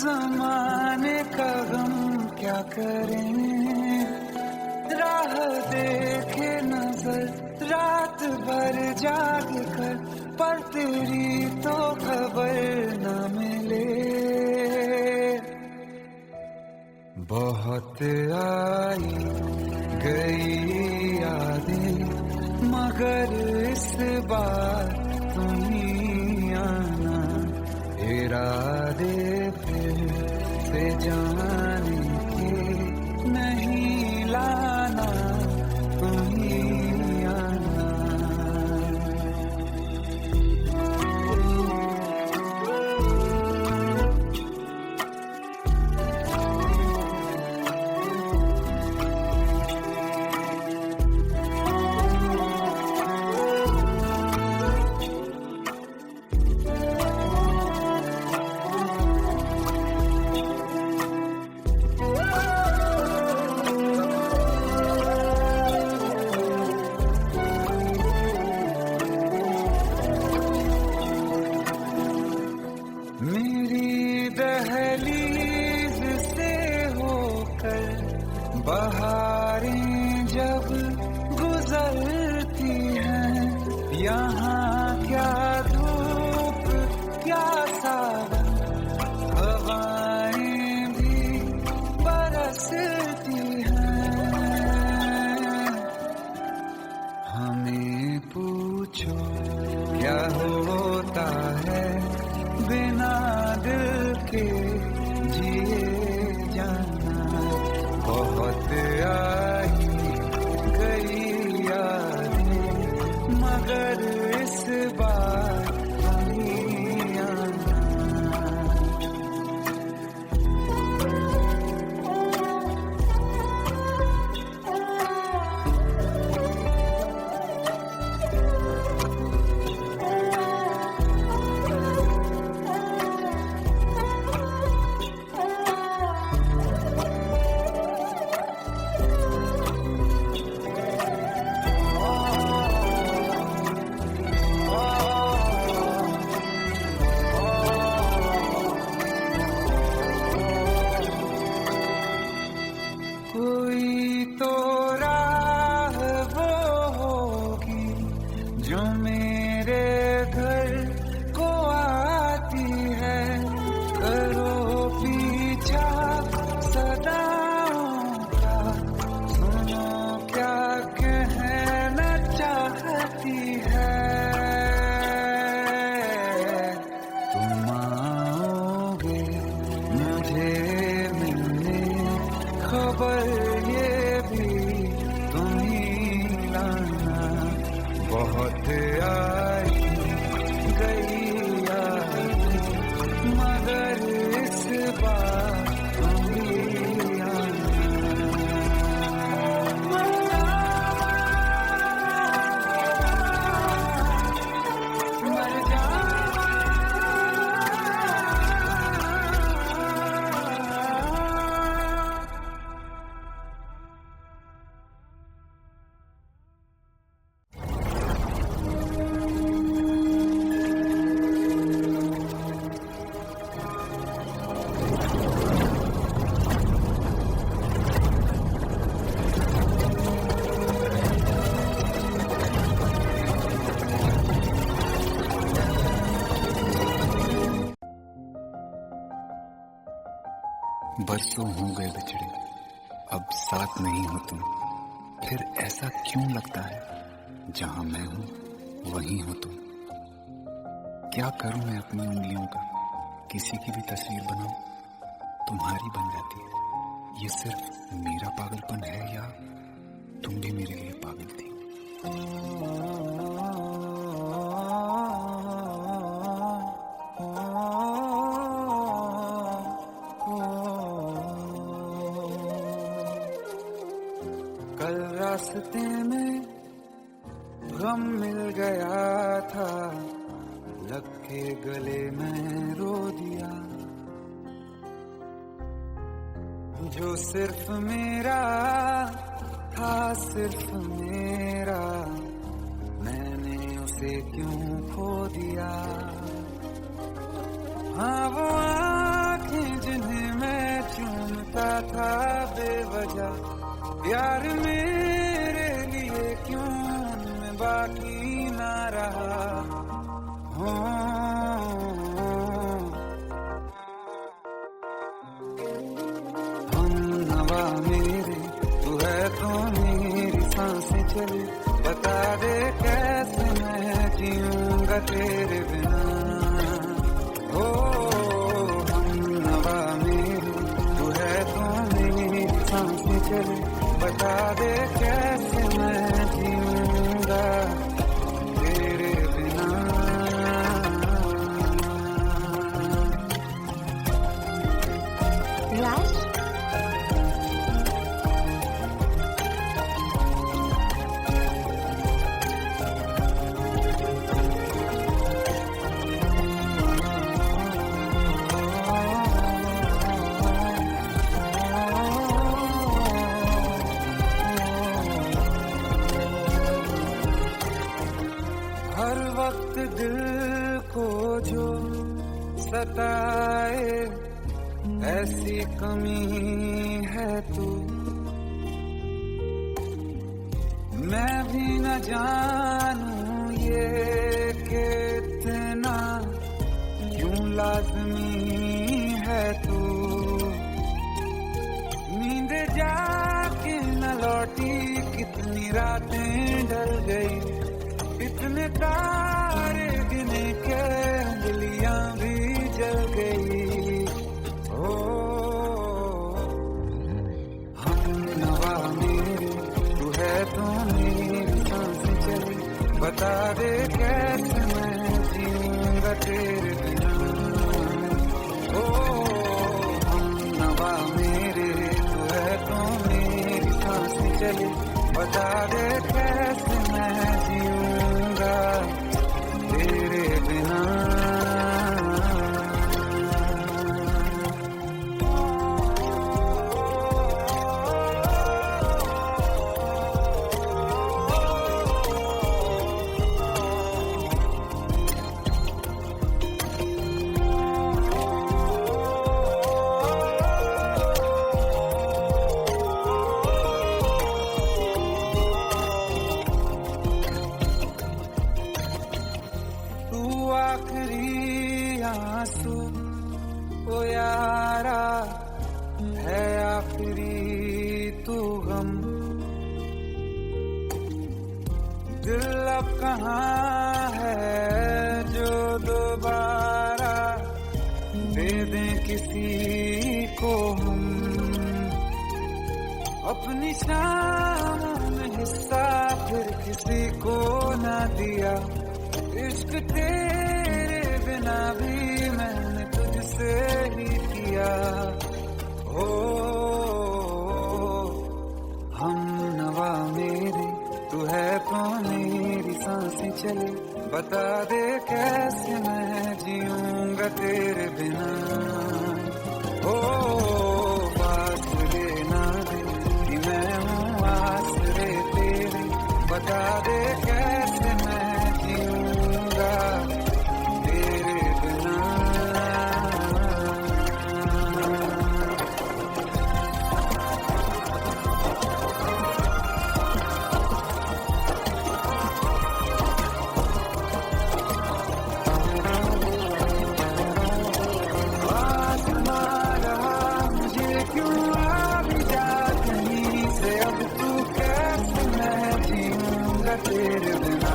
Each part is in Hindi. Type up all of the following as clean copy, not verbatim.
जमाने का गम क्या करें, राह देखे नजर रात भर जाग कर, पर तेरी तो खबर न मिले। बहुत आई गई यादें मगर इस बार तुम ही आना, इरादे फिर से जाने के नहीं लाना, तुम ही आना। मेरी दहलीज से होकर बहारें जब गुजरती हैं, यहाँ क्या धूप क्या सावन, हवाएं भी बरसती हैं। हमें पूछो क्या होता है बिना दिल के जिए जाना। बहुत आई गई यादें मगर इस बार नहीं आना। कोई तो राह वो होगी जो मेरे घर को आती है, करो पीछा सदाओं का, सुनो क्या कहना चाहती है। तुम आओगे मुझे मिलने, खबर ये भी तुम ही लाना। बहुत आई गई यादें मगर इस बार तुम ही आना। मर जाना बरसों हो गए बिछड़े, अब साथ नहीं हो तुम, फिर ऐसा क्यों लगता है जहां मैं हूं वहीं हो तुम। क्या करूं मैं अपनी उंगलियों का, किसी की भी तस्वीर बनाऊं तुम्हारी बन जाती है। ये सिर्फ मेरा पागलपन है या तुम भी मेरे लिए पागल थी। कल रास्ते में गम मिल गया था, लग के गले में रो दिया। जो सिर्फ मेरा था, सिर्फ मेरा, मैंने उसे क्यों खो दिया। हाँ वो आँखें जिन बरसता था बेवजह, प्यार मेरे लिए क्यों मैं बाकी ना रहा। हम नवा मेरे तू है तो मेरी सांसें चले, बता दे कैसे मैं जीऊंगा तेरे बिना। हम नवा मेरे तू है तो मेरी सांसें चले, बता दे कैसे मैं जीऊंगा तेरे बिना। राज, हर वक्त दिल को जो सताए ऐसी कमी है तू, मैं भी न जानूं ये कि इतना क्यों लाज़मी है तू। नींद जाके न लौटी, कितनी रातें ढल गई, इतने तारे गिने के अंगलियां भी जल गई। हम नवा मेरे तू है तो मेरी सांसें चली, बता दे कैसे मैं जीऊंगा तेरे बिना। हम नवा मेरे तू है तो मेरी सांसें चली, बता दे कैसे मैं जीऊंगा तेरे बिना। तू आखिरी आंसू ओ यारा है, आखिरी तू गम। दिल अब कहाँ है जो दोबारा दे दें किसी को हम। अपनी शामों में हिस्सा फिर किसी को ना दिया, इश्क तेरे बिना भी मैंने तुझसे ही किया। हम नवा मेरे तू है तो मेरी सांसें चले, बता दे कैसे मैं जीऊंगा तेरे बिना। पास लेना दे कि मैं हूँ आसरे तेरे, बता दे कैसे मैं जीऊंगा तेरे बिना। आसमां रहा मुझे क्यों आ भी जा कहीं से, अब तू कैसे मैं जीऊंगा तेरे बिना।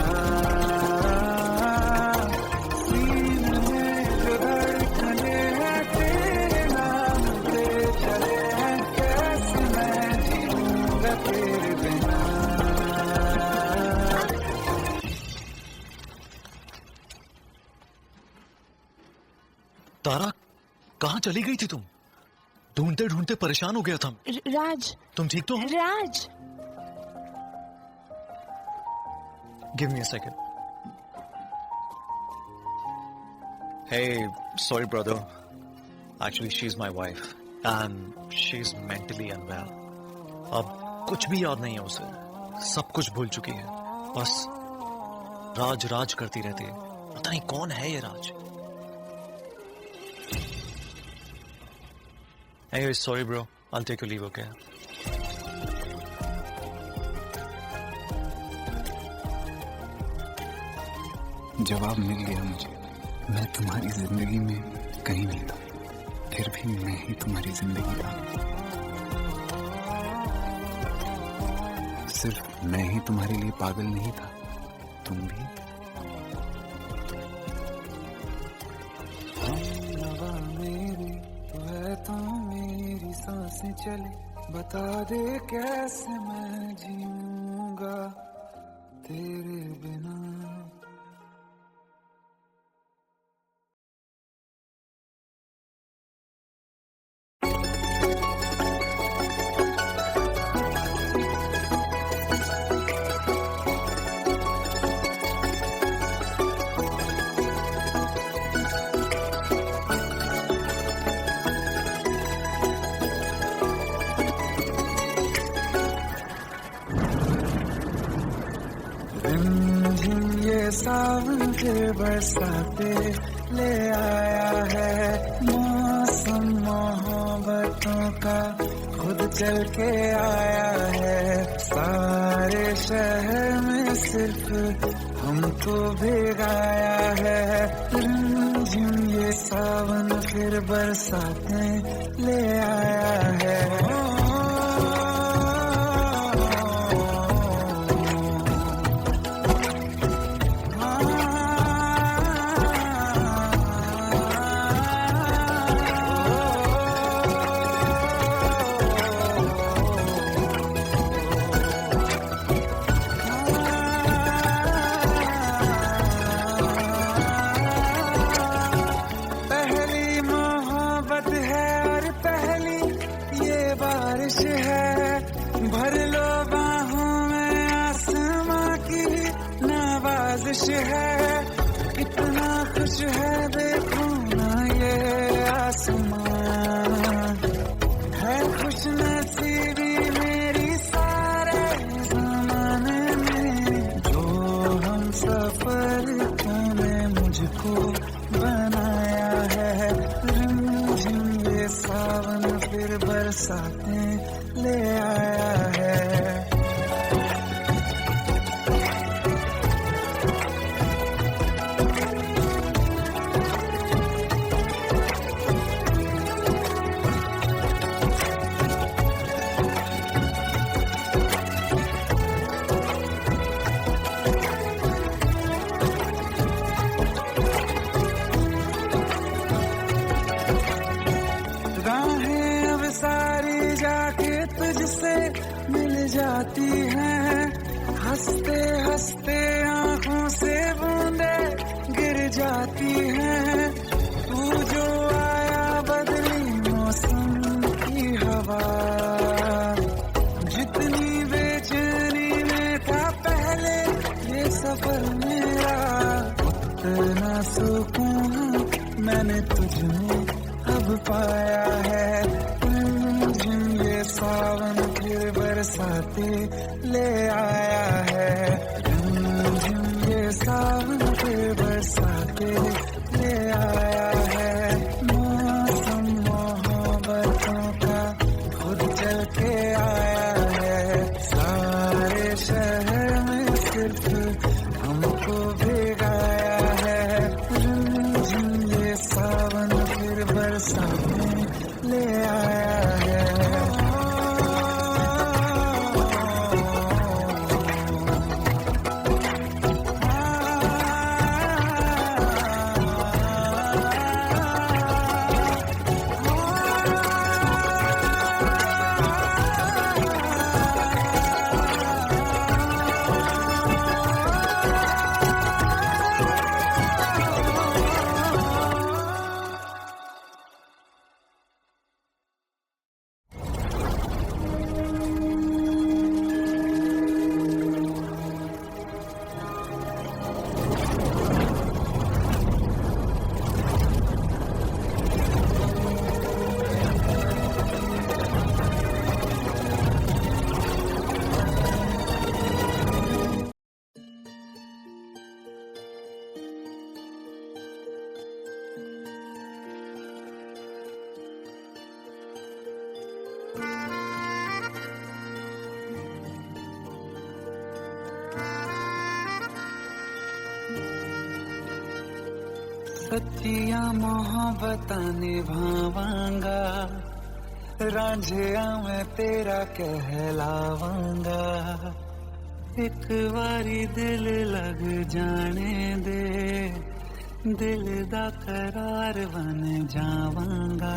सीने में जो धड़कने हैं तेरे नाम पे चले हैं, कैसे मैं जीऊंगा तेरे बिना। तारा, कहाँ चली गई थी तुम? ढूंढते ढूंढते परेशान हो गया था। राज, तुम ठीक तो हो? Raj, give me a second. Hey, sorry brother. Actually, she's my wife and she's mentally unwell. अब कुछ भी याद नहीं है उसे, सब कुछ भूल चुकी है। बस राज राज करती रहती है। पता नहीं कौन है ये राज। Hey, sorry bro. I'll take your leave, okay? जवाब मिल गया मुझे। मैं तुम्हारी जिंदगी में कहीं नहीं था, फिर भी मैं ही तुम्हारी जिंदगी था। सिर्फ मैं ही तुम्हारे लिए पागल नहीं था, तुम भी। हमनवा मेरी तू है तो मेरी सांसें चले, बता दे कैसे मैं जीऊंगा तेरे बिना। ये सावन के बरसाते ले आया है, मौसम मोहब्बतों का खुद चल के आया है। सारे शहर में सिर्फ हमको भिगाया है। रिमझिम ये सावन फिर बरसाते ले आया है। भर लो बाहों में आसमां की नवाजिश है। कितना खुश है देखो ना ये आसमां, है खुश नसीबी मेरी सारे ज़माने में। जो हम सफर तूने मुझको बनाया है। रिमझिम ये सावन फिर बरसाते ले आया है। राहें अब सारी जाके तुझसे मिल जाती हैं। हंसते हंसते आंखों से बूंदे गिर जाती हैं। तू जो आया बदली मौसम की हवा, जितनी बेचैनी में था पहले ये सफर मेरा, उतना सुकून मैंने तुझमें अब पाया है। ये सावन फिर बरसाते ले आया है। ये सावन फिर बरसाते ले आया है। मौसम मोहब्बतों का खुद चल के आया है। सारे शहर में सिर्फ हमको भिगाया है। ये सावन फिर बरसाते ले आया है। सच्चियां मोहब्बतां निभावांगा, रांझिया मैं तेरा कहलावांगा। एक बारी दिल लग जाने दे, दिल दा करार बन जावांगा।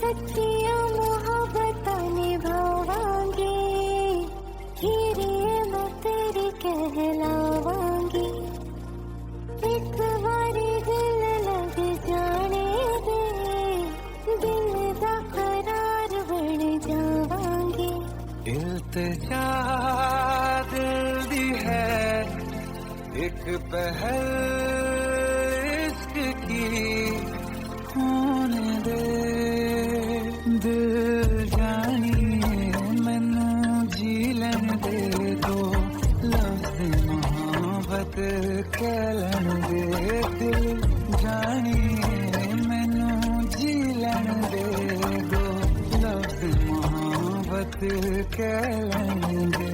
सच्चियां मोहब्बतां निभावांगे, हीरे मैं तेरी कहलावांगी। एक बारी दिल लग जाने दे, दिल दा करार बन जावांगी। इल्तिजा दिल दी है एक पहल इश्क की, होने दे दिल जानिए मैनू जी लैन दे दो, लफ्ज़ मोहब्बत कह लैन दे। दिल जानिए मैनू जी लैन दे दो, लफ्ज़ मोहब्बत कह लैन दे।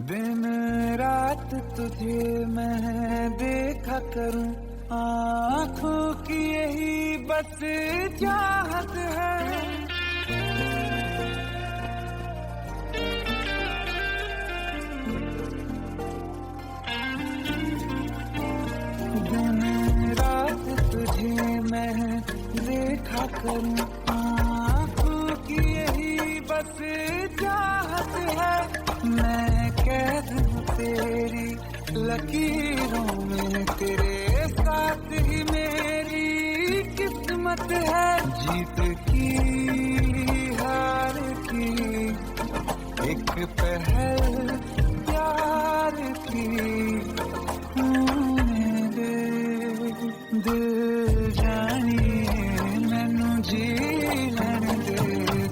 दिन रात तुझे मैं देखा करूं, आँखों की यही बस चाहत है। दिन रात तुझे मैं देखा करूं, आँखों की यही बस चाहत है। मैं कैद हूँ तेरी लकीरों में, तेरे साथ ही मेरी किस्मत है। जीत की हार की एक पहल प्यार की, होने दे दिल जानिए मैनू जी लैन दे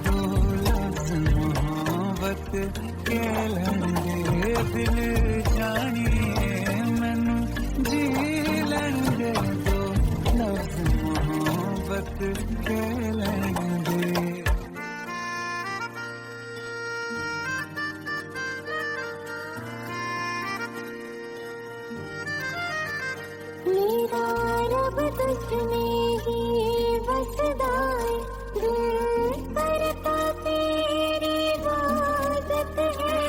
दो, लफ्ज़ मोहब्बत कह लैन दे। दिल जानिए मैनू जी लैन दे दो, लफ्ज़ मोहब्बत कह लैन दे। मेरा रब तुझमें ही बसदा है, दिल करता तेरी इबादत है।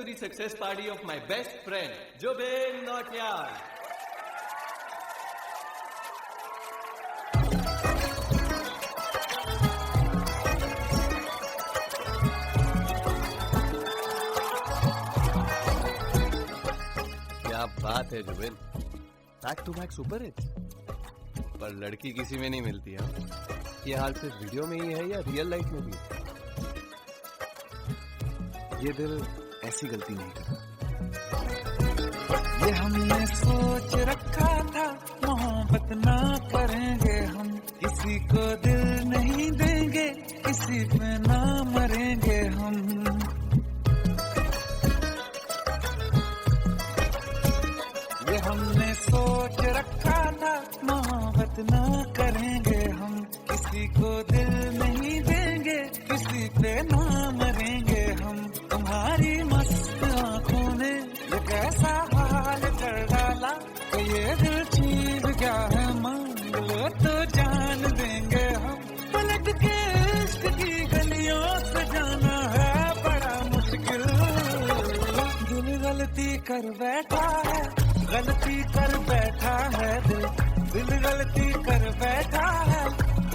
to the success party of my best friend, Jobin Nautiyal. क्या बात है Zubin, back to back super hit. पर लड़की किसी में नहीं मिलती है। ये हाल सिर्फ वीडियो में ही है या रियल लाइफ में भी? ये दिल ऐसी गलती नहीं करता। ये हमने सोच रखा था मोहब्बत ना करेंगे हम, किसी को दिल नहीं देंगे, किसी पे ना मरेंगे हम। ये हमने सोच रखा था मोहब्बत ना करेंगे हम, किसी को दिल नहीं देंगे, किसी पे ना मरेंगे हम। तुम्हारी मस्त आंखों ने ये कैसा हाल कर डाला कि ये दिल चीज क्या है, मांग लो तो जान देंगे हम। पलट के इश्क की गलियों से जाना है बड़ा मुश्किल। दिल गलती कर बैठा है, गलती कर बैठा है दिल, दिल गलती कर बैठा है,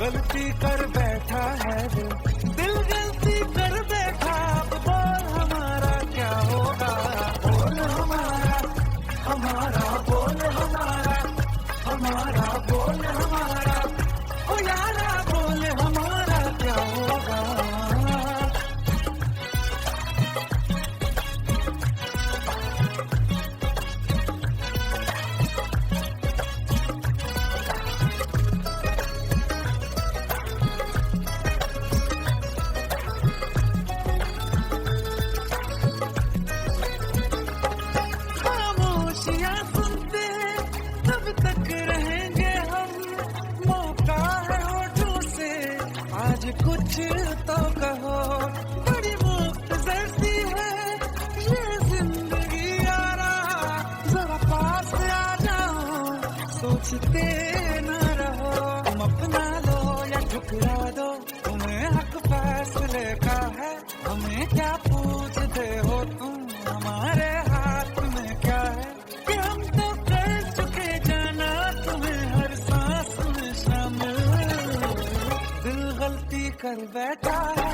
गलती कर बैठा है दिल, दिल गलती कर बैठा। अब बोल हमारा क्या होगा, बोल हमारा, हमारा बोल हमारा, हमारा बोल हमारा, ओ यारा बोल हमारा क्या होगा। खामोशियां सुनते तब तक रहेंगे हम, मौका है होठों से आज कुछ तो कहो। बड़ी मुख्तसर सी है ये जिंदगी यारा, जरा पास आ जाओ, सोचते न रहो। तुम अपना लो या ठुकरा दो, तुम्हें हक फैसले का है। हमें क्या पूछते हो तुम, हमारे हाथ में क्या है कि हम तो कर चुके जाना तुम्हें हर सांस में शामिल। दिल गलती कर बैठा है,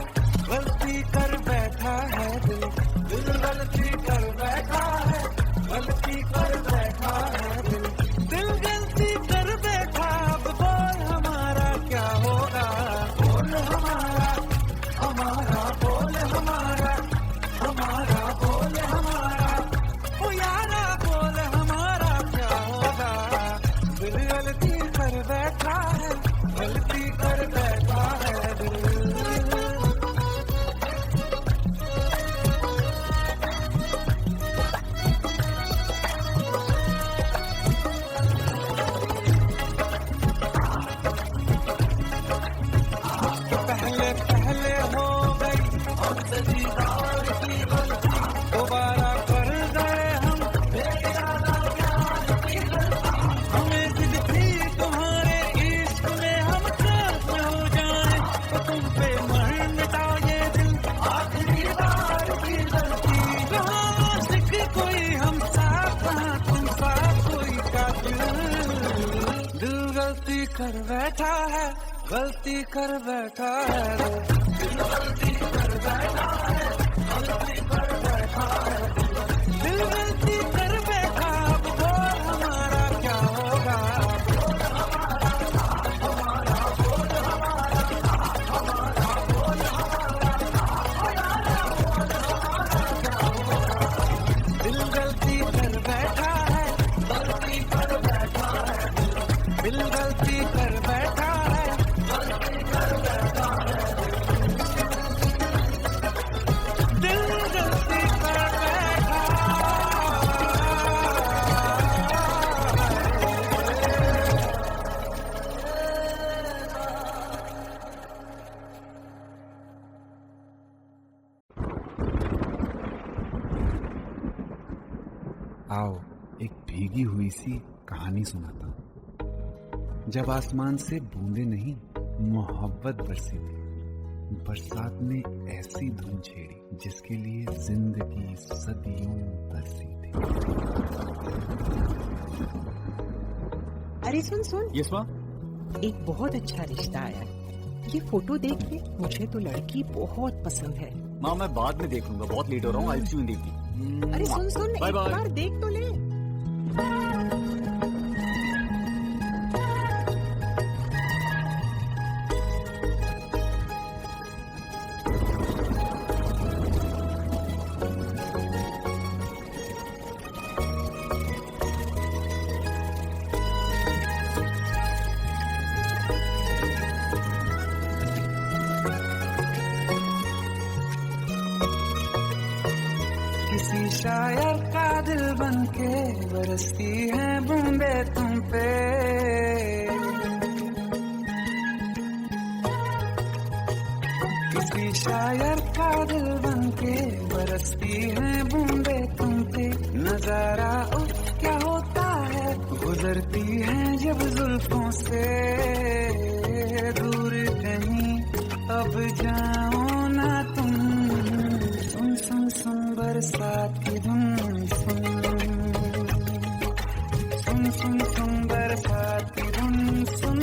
गलती कर बैठा है दिल, दिल गलती कर बैठा है, गलती कर बैठा है दिल, दिल गलती कर बैठा। अब बोल हमारा क्या होगा, बोल हमारा, हमारा बोल हमारा, हमारा बोल हमारा, ओ यारा बोल हमारा क्या होगा। दिल गलती कर बैठा है, गलती कर बैठा है दिल। पहले पहले हो गई हमसे दीदार की गलती, दोबारा कर गए हम बेइरादा प्यार की गलती। हमें जिद थी तुम्हारे इश्क में हम कैसे हो जाए, तो तुम पे मर मिटा ये दिल आखिरी बार की गलती। कहाँ आशिक कोई हम साथ, कहाँ तुम साथ कोई कातिल। दिल गलती कर बैठा है, गलती कर बैठा है दिल गलती कर बैठा है, गलती कर बैठा है दिल गलती कर बैठा। अब बोल हमारा क्या होगा, बोल हमारा, हमारा बोल हमारा, हमारा बोल हमारा, क्या होगा। दिल गलती कर बैठा है, गलती कर बैठा है दिल गलती कर बैठा है, गलती कर बैठा है दिल गलती कर बैठा। आओ एक भीगी हुई सी कहानी सुनाता हूं। जब आसमान से बूंदे नहीं मोहब्बत बरसी थी, बरसात ने ऐसी धुन छेड़ी जिसके लिए जिंदगी सदियों तरसी थी। अरे सुन सुन, यस माँ। एक बहुत अच्छा रिश्ता आया। ये फोटो देख के मुझे तो लड़की बहुत पसंद है। माँ मैं बाद में देख लूंगा, बहुत लेट हो रहा हूँ। आई सी यू इन द इवनिंग। अरे सुन सुन, बाय एक बाय। बार देख तो ले। किसी शायर का दिल बनके बरसती है बूंदे तुम पे। किसी शायर का दिल बनके बरसती है बूंदे तुम पे। नजारा उफ क्या होता है, गुजरती है जब जुल्फों से। दूर कहीं अब जाओ ना तुम, सुन सुन सुन बरसात की धुन। सुन सुन सुन सुन बरसात की धुन। सुन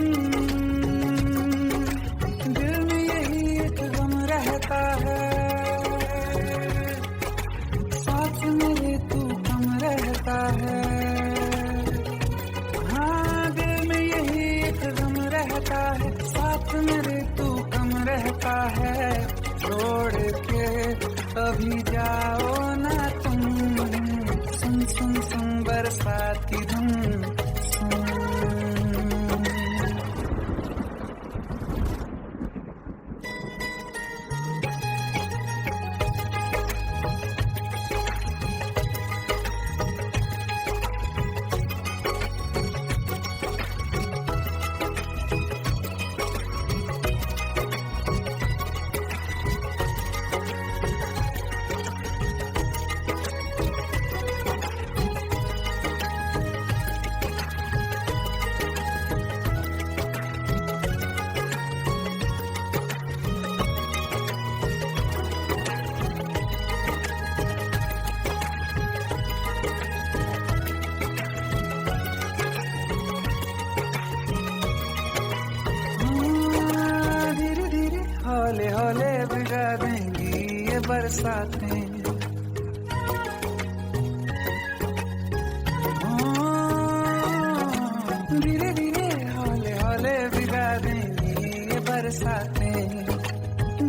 दिल में यही एक गम रहता है, साथ मेरे तू कम रहता है। हाँ दिल में यही एक गम रहता है, साथ मेरे तू कम रहता है। छोड़ के अभी जाओ ना तुम, सुन सुन सुन बरसात की धुन। सुन धीरे धीरे हौले हौले भिगा देंगी ये बरसातें। धीरे धीरे हौले हौले भिगा देंगी ये बरसातें।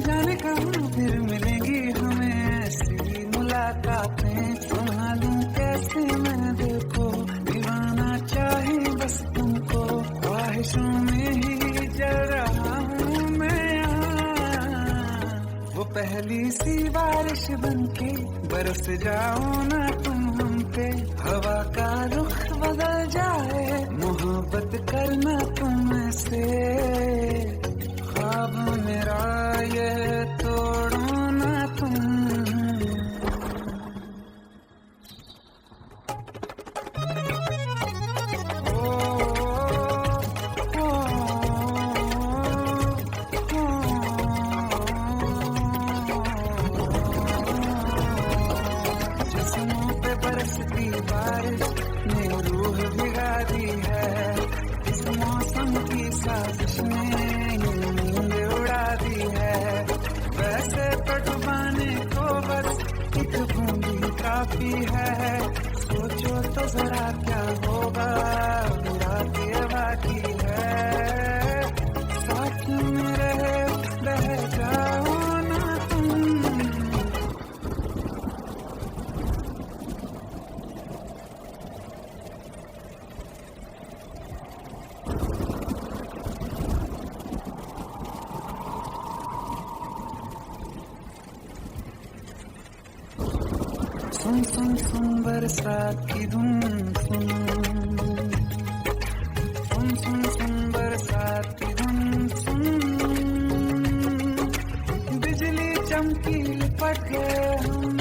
जाने कहाँ फिर मिलेंगी हमें ऐसी मुलाकातें। संभालूं कैसे मैं दिल को, दीवाना चाहे बस तुमको। ख्वाहिशों में ही जल रहा हूँ मैं यहाँ। वो पहली सी बारिश बनके बरस जाओ ना तुम हम पे। हवा का रुख बदल जाए, मोहब्बत करना तुम से। ख्वाब मेरा ये तोड़ो ना तुम। जिस्मों पे बरसती बारिश ने रूह भिगा दी है। इस मौसम की साजिश ने नींद उड़ा दी है। वैसे तो डुबाने को बस एक बूंदी काफी है। सोचो तो जरा क्या होगा, रात ये बाकी है। साथ में रह जाओ ना तुम। सुन सुन सुन बरसात की धुन। सुन सुन सुन सुन बरसात की धुन। सुन बिजली चमकी लिपट गए हम,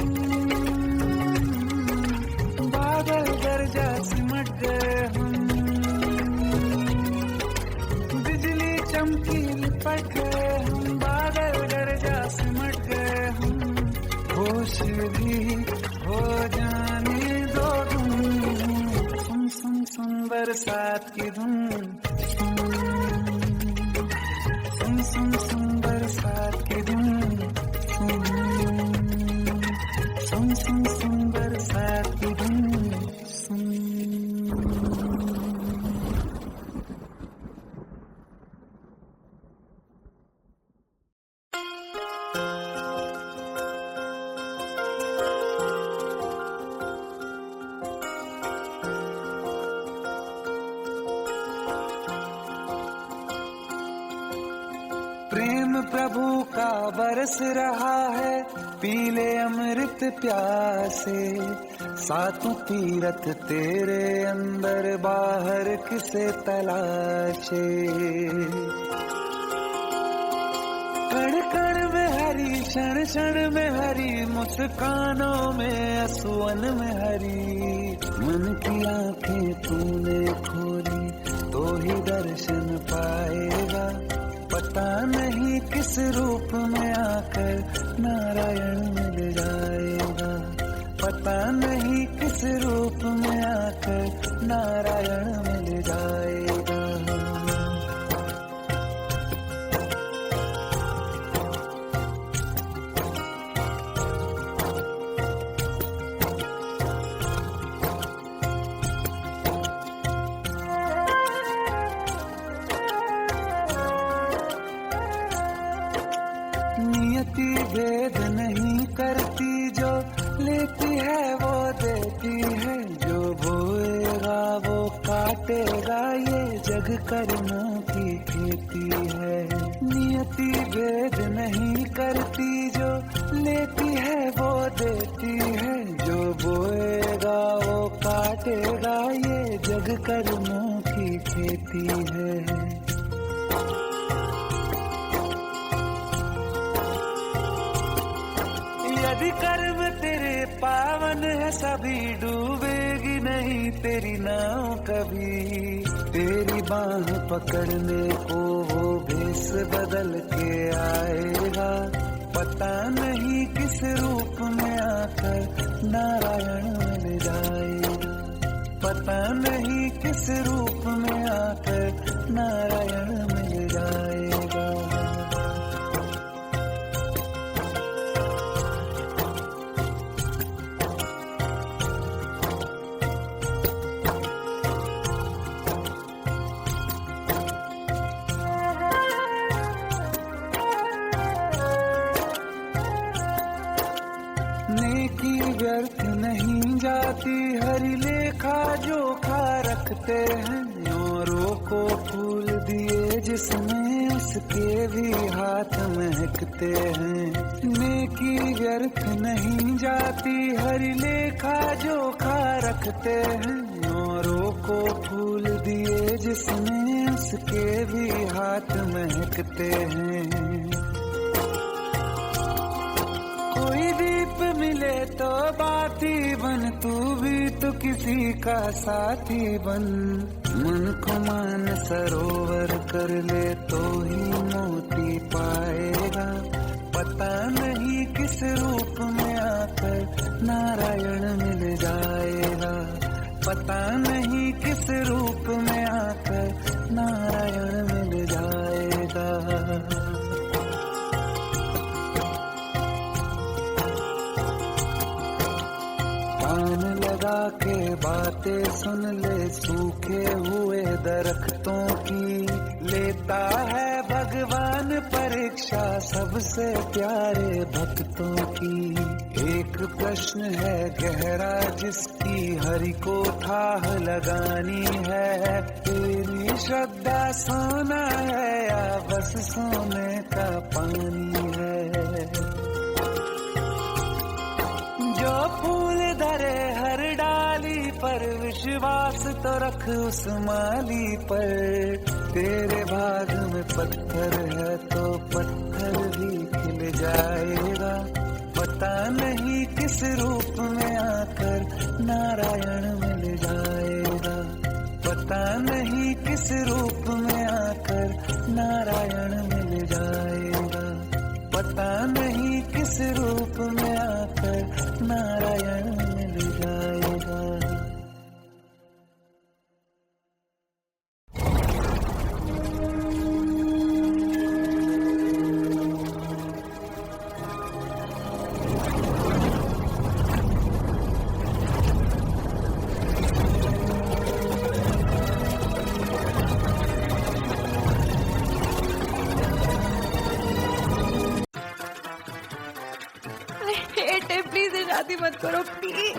बादल गरजा सिमट गए हम। बिजली चमकी लिपट गए हम, बादल गरजा भी हो जाने दो धुन, सुन सुन सुन बरसात की धुन, सुन सुन सुन बरसात की धुन, सुन सुन सुन बरसात की धुन, सुन। प्रेम प्रभु का बरस रहा है, पीले अमृत प्यासे, सातों तीरथ तेरे अंदर बाहर किसे तलाशे। कण कण में हरी, क्षण क्षण में हरी, मुस्कानों में असुवन में हरी, मन की आंखें तूने खोली तो ही दर्शन पाएगा, पता नहीं किस रूप में आकर नारायण मिल जाएगा, पता नहीं किस रूप में आकर नारायण मिल जाएगा। नियति भेद नहीं करती, जो लेती है वो देती है, जो बोएगा वो काटेगा, ये जग कर्मों की खेती है। नियति भेद नहीं करती, जो लेती है वो देती है, जो बोएगा वो काटेगा, ये जग कर्मों की खेती है। यदि कर्म तेरे पावन है, सभी डूबेगी नहीं तेरी नाव कभी, तेरी बाह पकड़ने को वो भेष बदल के आएगा, पता नहीं किस रूप में आकर नारायण मिल जाएगा, पता नहीं किस रूप में आकर नारायण मिल जाएगा। नेकी व्यर्थ नहीं जाती, हरि लेखा जोखा रखते हैं, औरों को फूल दिए जिसमें उसके भी हाथ महकते हैं। नेकी व्यर्थ नहीं जाती, हरि लेखा जोखा रखते हैं, औरों को फूल दिए जिसमें उसके भी हाथ महकते हैं। कोई दीप मिले तो बाती बन, तू भी तो किसी का साथी बन, मन को मान सरोवर कर ले तो ही मोती पाएगा, पता नहीं किस रूप में आकर नारायण मिल जाएगा, पता नहीं किस रूप में आकर नारायण मिल जाएगा। कान लगा के बातें सुन ले, सूखे हुए दरख्तों की लेता है भगवान परीक्षा सबसे प्यारे भक्तों की। एक प्रश्न है गहरा जिसकी हरि को थाह लगानी है, तेरी श्रद्धा सोना है या बस सोने का पानी है। जो फूल धरे हर डाली पर, विश्वास तो रख उस माली पर, तेरे भाग में पत्थर है तो पत्थर भी खिल जाएगा, पता नहीं किस रूप में आकर नारायण मिल जाएगा, पता नहीं किस रूप में आकर नारायण मिल जाएगा, पता नहीं किस रूप में आकर कर नारायण मिल जाएगा। प्लीज शादी मत करो प्लीज।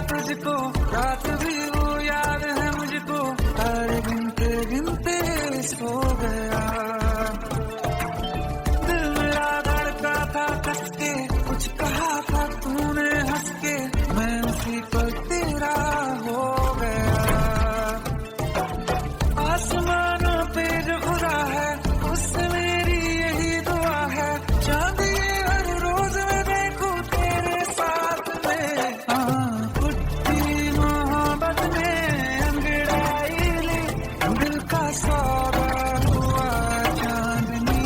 तुझको रात भी वो याद है मुझको, तारे गिनते गिनते सो गया। दिल मेरा धड़का था कस के, कुछ कहा था तूने हंस के, मैं उसी पर तेरा हो गया। आसमानों पे जो खुदा है उससे मेरी यही दुआ है, चांद ये हर रोज मैं देखूं तेरे साथ में। सौदा हुआ चांदनी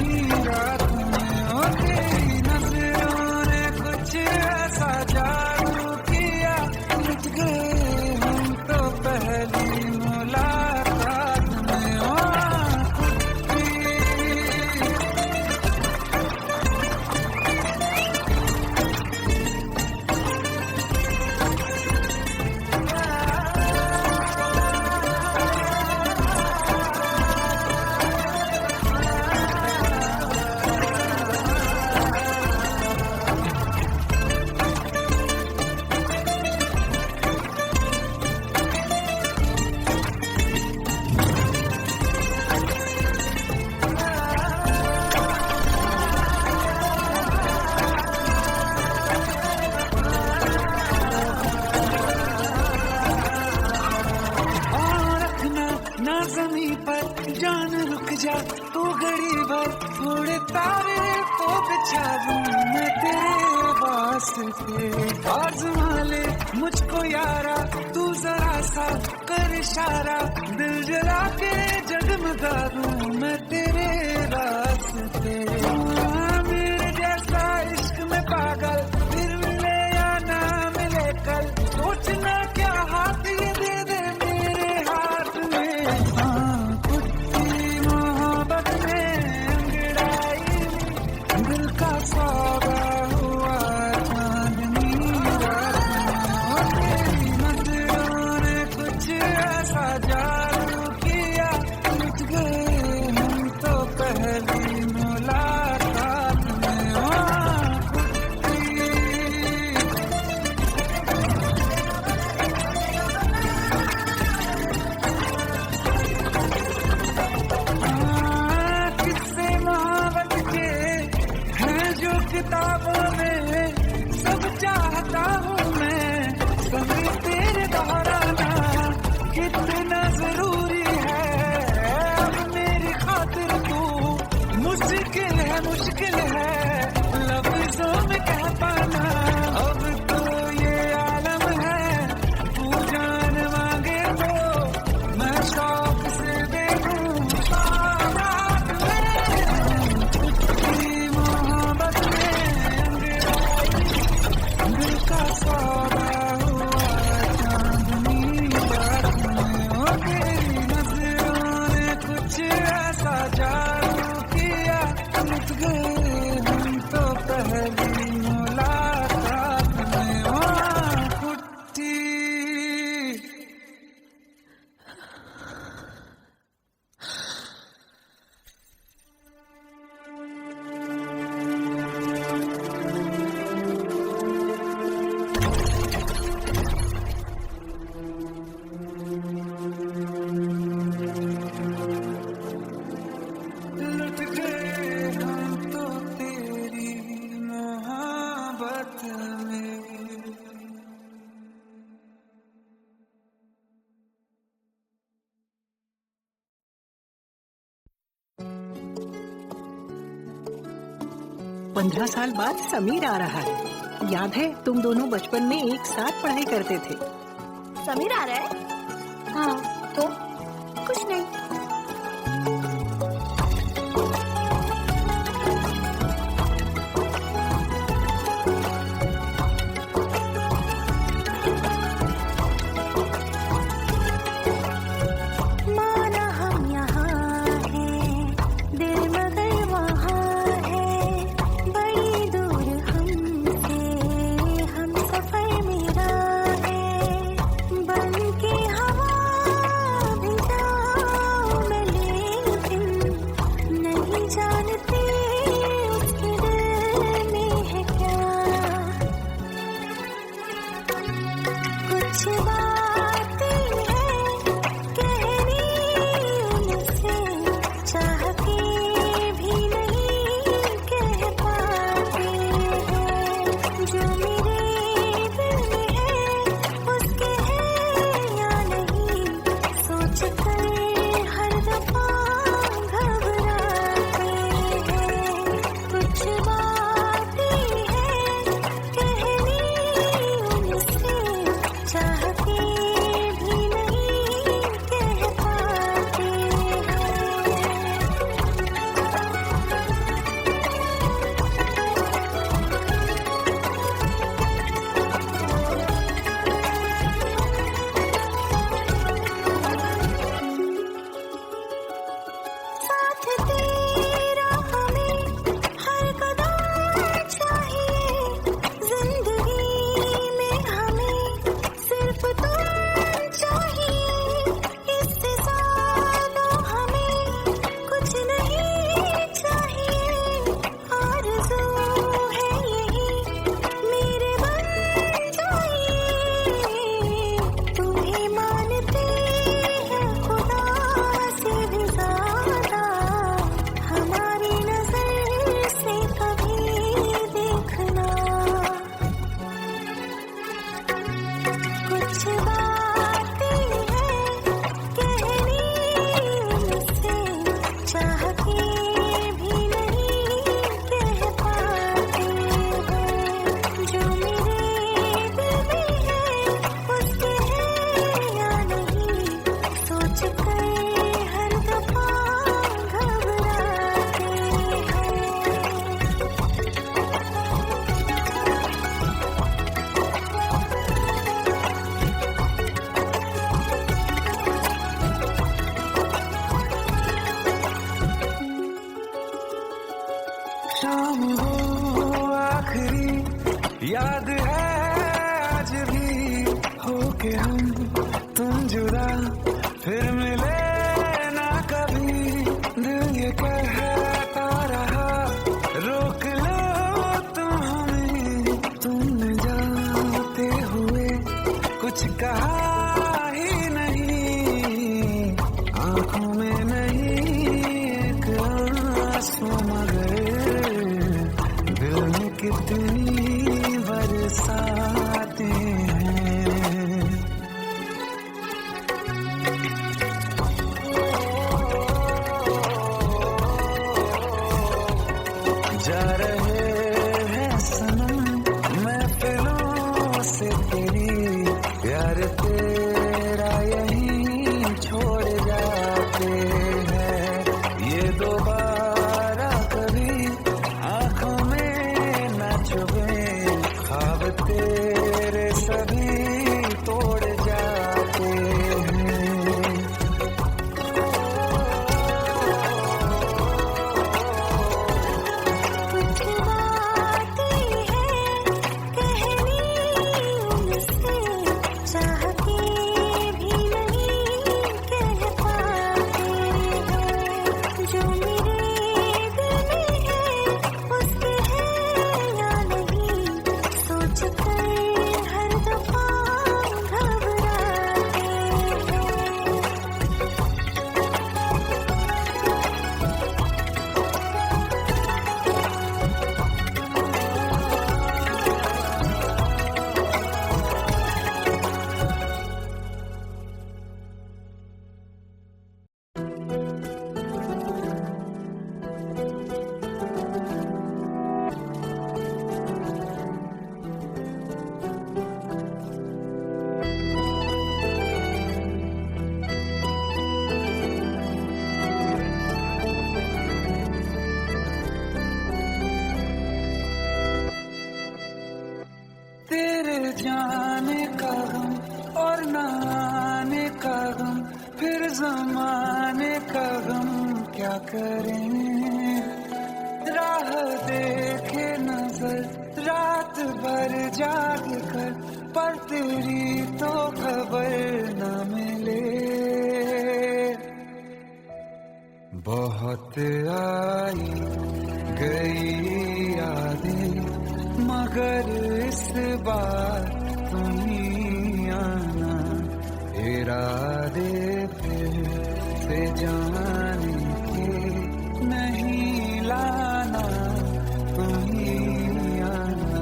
रात में, ओ तेरी नजरों ने कुछ ऐसा जादू किया, लुट गए हम तो पहली मुलाकात में। ओ ना ज़मीं पर जान रुक जा तू घड़ी भर, थोड़े तारे तो बिछा दूं मैं तेरे वास्ते। आज़मा ले मुझको यारा तू जरा सा कर इशारा, दिल जला के जगमगा दूं मैं तेरे रास्ते। मेरे जैसा इश्क में पागल फिर मिले या ना मिले कल, सोचना क्या हाथ ये दे दे मेरे हाथ में। कुत्ती मोहब्बत में अंगड़ाई, दिल का सौदा हुआ चांदनी रात में। तेरी नजरों ने कुछ ऐसा जादू किया, लुट गए हम तो पहली मुलाकात में। किस्से मोहब्बत के हैं जो किताबों में, सब चाहता हूँ मैं कभी तेरे दोहराना, कितना जरूरी है अब मेरी खातिर तू, मुश्किल है लफ्जों में कह पाना। अब तो ये आलम है तू जान मांगे तो मैं शौक से देखूं बारात में। कुत्ती मोहब्बत में अंगड़ाई, दिल का सौदा हुआ चांदनी रात में। ओ तेरी नजरों ने कुछ ऐसा जादू किया, लुट गए हम 15 साल बाद समीर आ रहा है। याद है तुम दोनों बचपन में एक साथ पढ़ाई करते थे। समीर आ रहा है? हाँ, तो कुछ नहीं। माना हम यहाँ हैं, दिल मगर वहाँ है, बड़ी दूर हमसे हम सफर मेरा है, बन के हवा भी जाऊं मैं, लेकिन नहीं जानती उसके दिल में है क्या। कुछ बातें हैं कहनी मुझसे, चाह के भी नहीं कह पाते हैं, जो मेरे दिल में है उसके है या नहीं, सोच कर हर दफा घबराते हैं। कुछ बातें हैं कहनी उनसे, चाह के भी नहीं कह पाते हैं। साथ तेरा हमें हर कदम चाहिए, जिंदगी में हमें सिर्फ तुम चाहिए, इससे ज्यादा हमें कुछ नहीं चाहिए। आरज़ू है यही मेरे बन जाइए, तुम्हें मानते हैं खुदा से भी ज्यादा, हमारी नजर से कभी देखना। कुछ बातें हैं कहनी मुझसे, चाह के भी नहीं कह पाते हैं, जो मेरे दिल में है उसके है या नहीं, सोच कर हर दफा घबराते हैं। शाम हो आखिरी याद है आज भी, होके हम तुम जुदा फिर मिले ना कभी, दिल ये कहता रहा रोक लो तुम हमें, तुमने जाते हुए कुछ कहा ही नहीं, आंखों में नहीं एक आंसू मगर दिल में कितनी बरसाते हैं। जा रहे हैं सनम महफिलों से तेरी, प्यार तेरा यहीं छोड़ जाते फिर जमाने का गम क्या करें, राह देखे नजर रात भर जाग कर, पर तेरी तो खबर न मिले। बहुत आई गई यादें मगर इस बार तुम ही आना, इरादे फिर से जाने के नहीं लाना, तुम ही आना।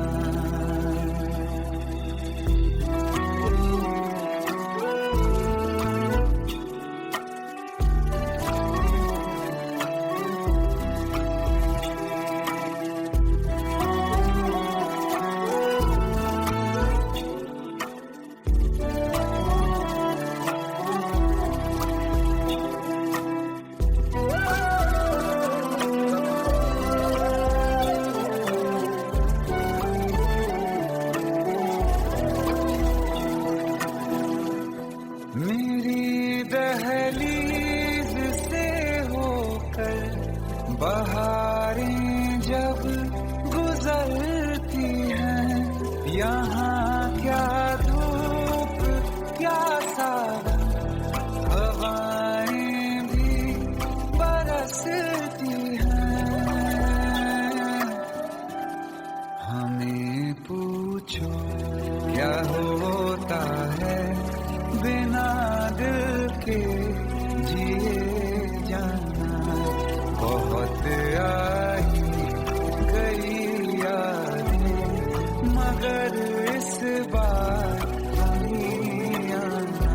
मेरी दहलीज से होकर बहारें जब गुजरती हैं, यहाँ क्या धूप क्या सावन, हवाएं भी बरसती हैं। हमें पूछो क्या होता है बिना दिल के जिए जाना, बहुत आई गई यादें मगर इस बार नहीं आना।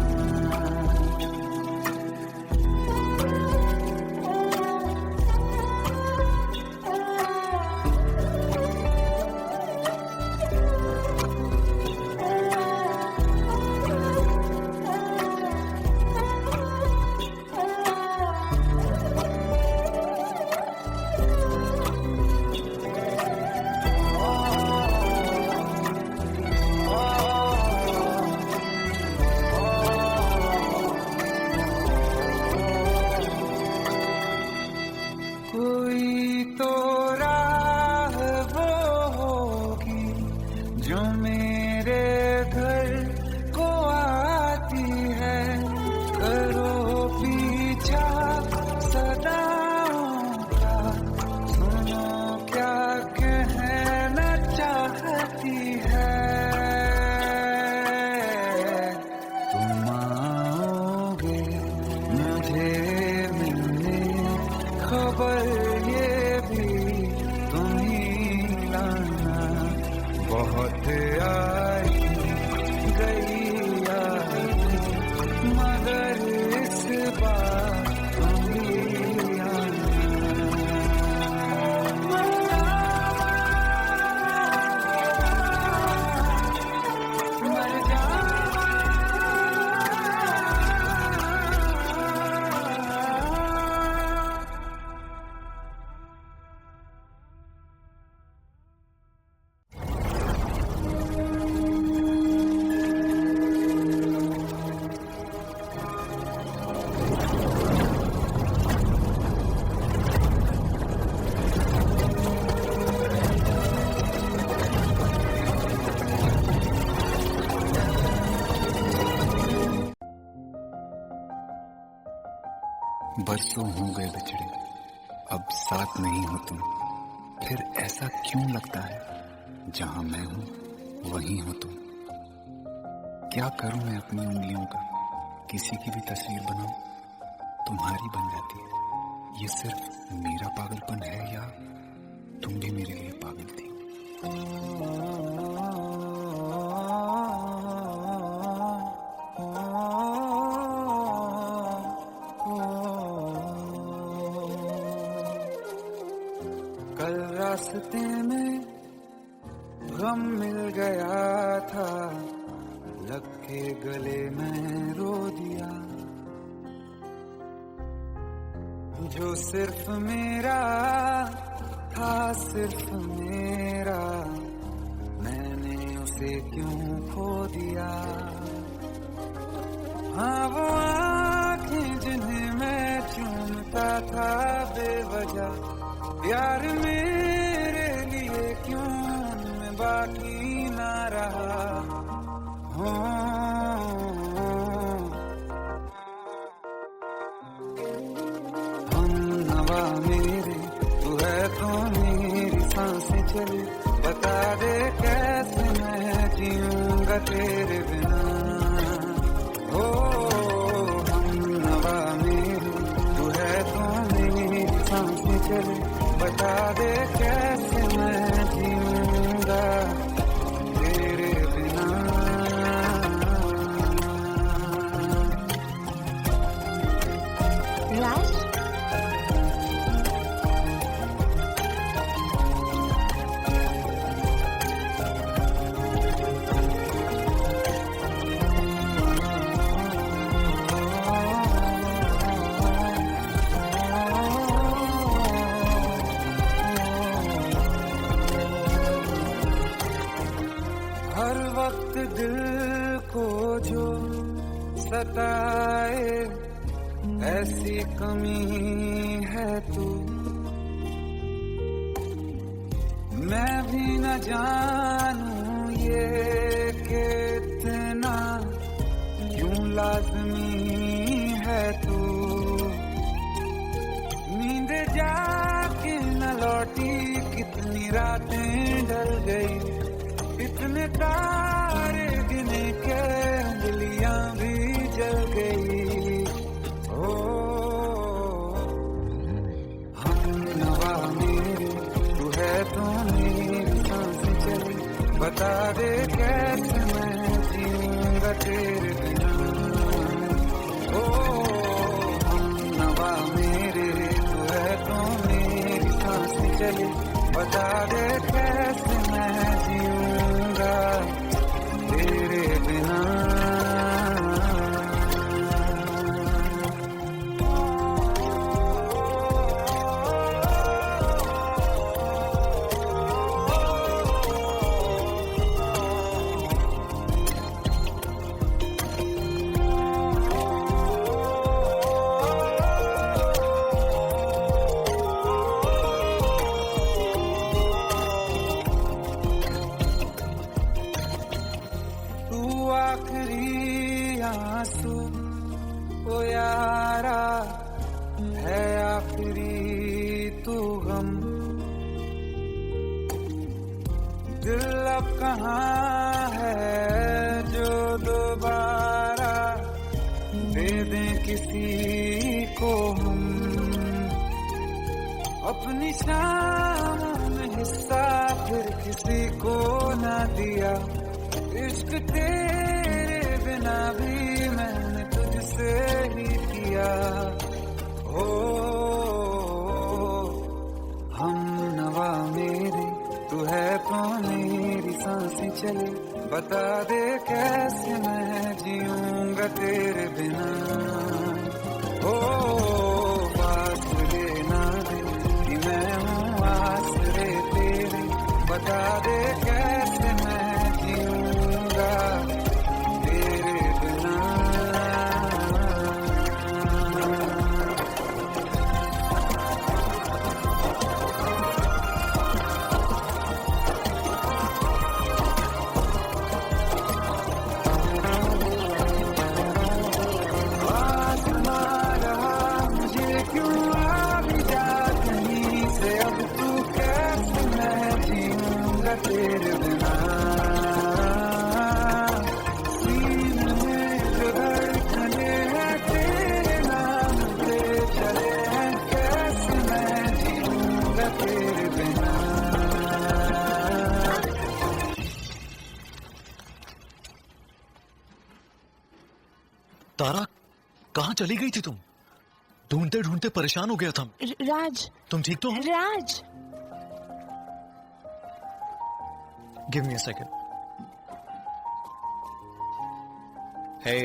कोई तो राह वो होगी जो मेरे घर को आती है, करो पीछा सदाओं का, सुनो क्या कहना चाहती है। तुम आओगे मुझे मिलने, खबर ये भी तुम ही लाना, बहुत आई गई यादें मगर इस बार तुम ही आना। मर बरसों हो गए बिछड़े, अब साथ नहीं हो तुम, फिर ऐसा क्यों लगता है जहां मैं हूं वहीं हो तुम। क्या करूं मैं अपनी उंगलियों का, किसी की भी तस्वीर बनाऊं तुम्हारी बन जाती है। ये सिर्फ मेरा पागलपन है या तुम भी मेरे लिए पागल थी। कल रास्ते में गम मिल गया था, लग के गले में रो दिया, जो सिर्फ मेरा था सिर्फ मेरा, मैंने उसे क्यों खो दिया। हाँ वो आँखें यार मेरे लिए क्यों मैं बाकी ना रहा हम नवा मेरे तू है तो मेरी सांसें चले बता दे कैसे मैं जीऊंगा तेरे बिना हो हम नवा मेरे तू है तो मेरी सांसें चले बता दे कैसे मैं जीऊंगा तेरे बिना राज हर वक्त दिल को जो सताए ऐसी कमी है तू मैं भी न जानूं ये कि इतना क्यों लाज़मी है तू नींद जाके न लौटी कितनी रातें ढल गई इतने तारे गिने के अंगलियां भी जल गई ओ हम नवा मेरे तू है तो मेरी सांसें चली बता दे कैसे मैं जीऊंगा तेरे बिना ओ हम नवा मेरे तू है तो मेरी सांसें चली बता दे कैसे मैं जीऊंगा तेरे बिना तू आखिरी आंसू ओ यारा है आखिरी तू गम दिल अब कहाँ है जो दोबारा दे दें किसी को हम अपनी शामों में हिस्सा फिर किसी को ना दिया इश्क तेरे बिना भी मैंने तुझसे ही किया ओ हम नवा मेरे तू है तो मेरी सांसें चले बता दे कैसे मैं जीऊंगा तेरे बिना ओ बात लेना दे कि मैं हूँ आसरे तेरे बता दे कैसे मैं जीऊंगा तेरे बिना आसमां रहा मुझे क्यों आ भी जा कहीं से अब तू कैसे मैं जीऊंगा तेरे बिना सीने में जो धड़कने हैं तेरे नाम पे चले हैं कैसे मैं जीऊंगा तेरे बिना तारा कहाँ चली गई थी तुम ढूंढते ढूंढते परेशान हो गया था राज तुम ठीक तो हो Raj give me a second hey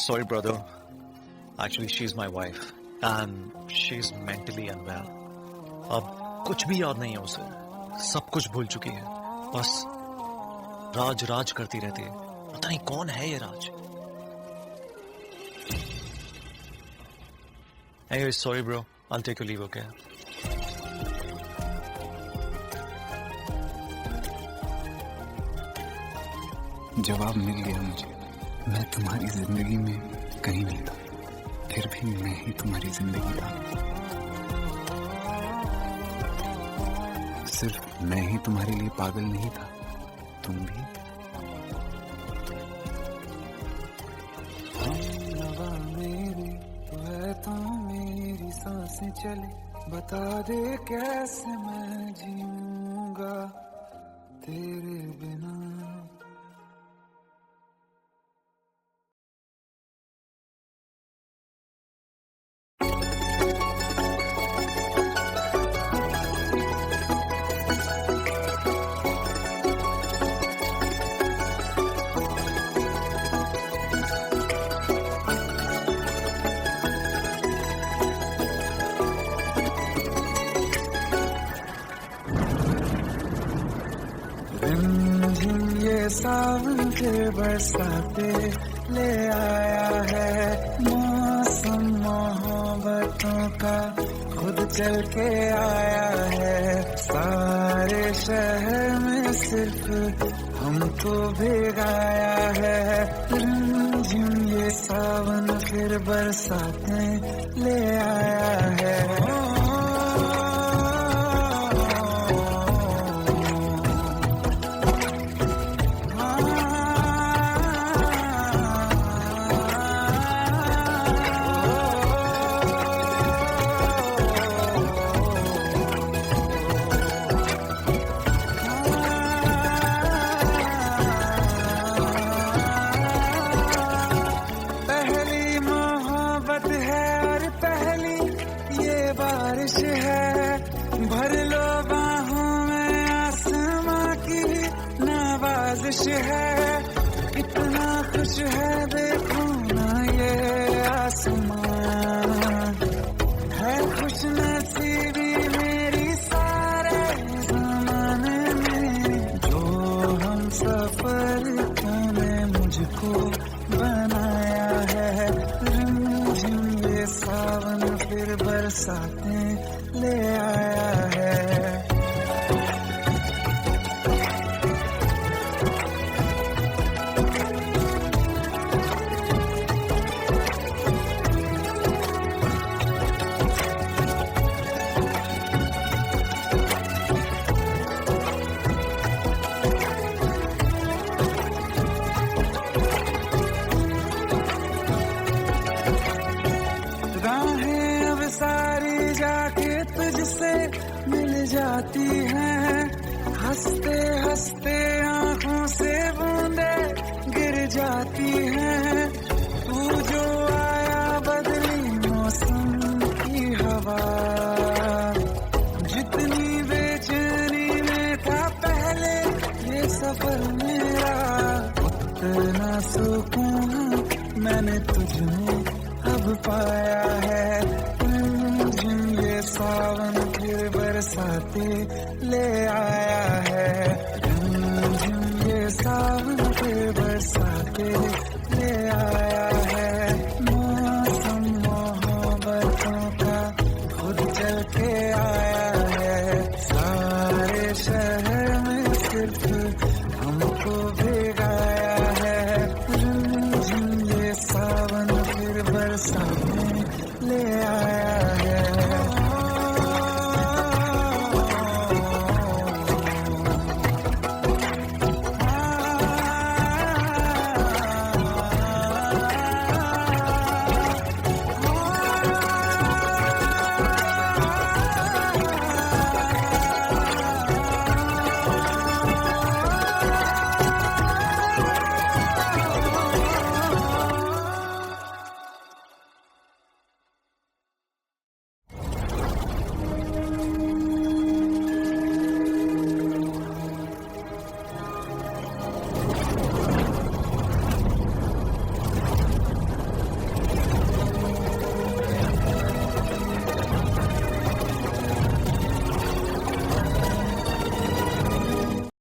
sorry brother actually she is my wife and she is mentally unwell अब कुछ भी याद नहीं है उसे सब कुछ भूल चुकी है बस राज राज करती रहती है पता नहीं कौन है ये राज Anyway, sorry bro. I'll take your leave, okay? जवाब मिल गया मुझे। मैं तुम्हारी जिंदगी में कहीं नहीं था, फिर भी मैं ही तुम्हारी जिंदगी था। सिर्फ मैं ही तुम्हारे लिए पागल नहीं था, तुम भी। हमनवा मेरी तू है तो मेरी सांसें चले, बता दे कैसे मैं जीऊंगा तेरे बिना। रिमझिम ये सावन के बरसाते ले आया है, मौसम मोहब्बतों का खुद चल के आया है। सारे शहर में सिर्फ हमको भिगाया है। रिमझिम ये सावन फिर बरसाते ले आया है। भर लो बाहों में आसमां की नवाजिश है। कितना खुश है देखो ना ये आसमां, है खुश नसीबी मेरी सारे ज़माने में। जो हम सफर तूने मुझको बनाया है। रिमझिम ये सावन फिर बरसाते ले आया है। राहें अब सारी जाके तुझसे मिल जाती हैं। हंसते हंसते आंखों से बूंदे गिर जाती हैं। तू जो आया बदली मौसम की हवा, जितनी बेचैनी में था पहले ये सफर मेरा, उतना सुकून मैंने तुझमें अब पाया है। ये सावन फिर बरसाते ले आया है। ये सावन